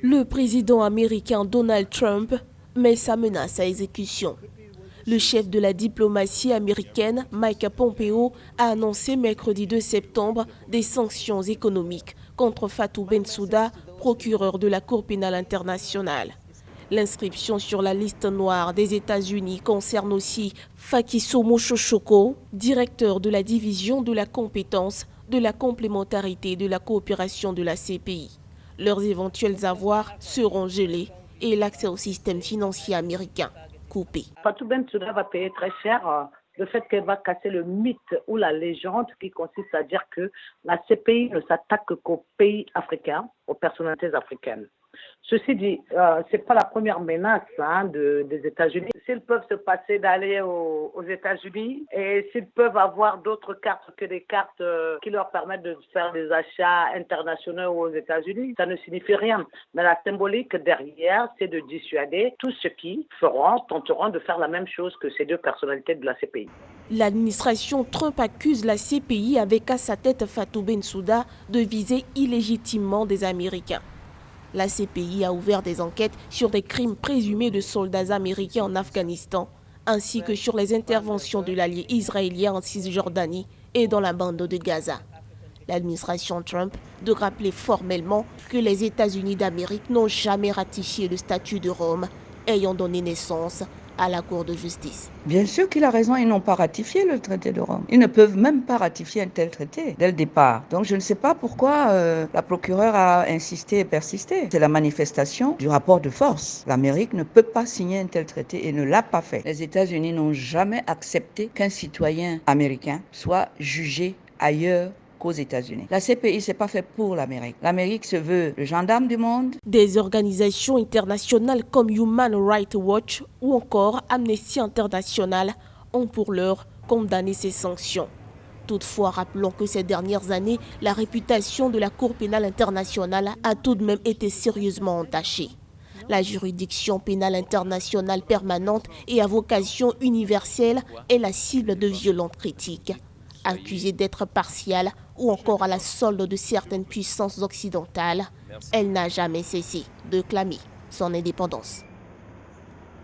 Le président américain Donald Trump met sa menace à exécution. Le chef de la diplomatie américaine, Mike Pompeo, a annoncé mercredi 2 septembre des sanctions économiques contre Fatou Bensouda, procureur de la Cour pénale internationale. L'inscription sur la liste noire des États-Unis concerne aussi Fakiso Chochoko, directeur de la division de la compétence, de la complémentarité et de la coopération de la CPI. Leurs éventuels avoirs seront gelés et l'accès au système financier américain coupé. Fatou Bensouda va payer très cher le fait qu'elle va casser le mythe ou la légende qui consiste à dire que la CPI ne s'attaque qu'aux pays africains, aux personnalités africaines. Ceci dit, ce n'est pas la première menace des États-Unis. S'ils peuvent se passer d'aller aux États-Unis et s'ils peuvent avoir d'autres cartes que des cartes qui leur permettent de faire des achats internationaux aux États-Unis, ça ne signifie rien. Mais la symbolique derrière, c'est de dissuader tous ceux qui tenteront de faire la même chose que ces deux personnalités de la CPI. L'administration Trump accuse la CPI avec à sa tête Fatou Bensouda de viser illégitimement des Américains. La CPI a ouvert des enquêtes sur des crimes présumés de soldats américains en Afghanistan, ainsi que sur les interventions de l'allié israélien en Cisjordanie et dans la bande de Gaza. L'administration Trump de rappeler formellement que les États-Unis d'Amérique n'ont jamais ratifié le statut de Rome, ayant donné naissance à la Cour de justice. Bien sûr qu'il a raison, ils n'ont pas ratifié le traité de Rome. Ils ne peuvent même pas ratifier un tel traité dès le départ. Donc je ne sais pas pourquoi la procureure a insisté et persisté. C'est la manifestation du rapport de force. L'Amérique ne peut pas signer un tel traité et ne l'a pas fait. Les États-Unis n'ont jamais accepté qu'un citoyen américain soit jugé ailleurs qu'aux États-Unis. La CPI, c'est pas fait pour l'Amérique. L'Amérique se veut le gendarme du monde. Des organisations internationales comme Human Rights Watch ou encore Amnesty International ont pour l'heure condamné ces sanctions. Toutefois, rappelons que ces dernières années, la réputation de la Cour pénale internationale a tout de même été sérieusement entachée. La juridiction pénale internationale permanente et à vocation universelle est la cible de violentes critiques. Accusée d'être partiale ou encore à la solde de certaines puissances occidentales, elle n'a jamais cessé de clamer son indépendance.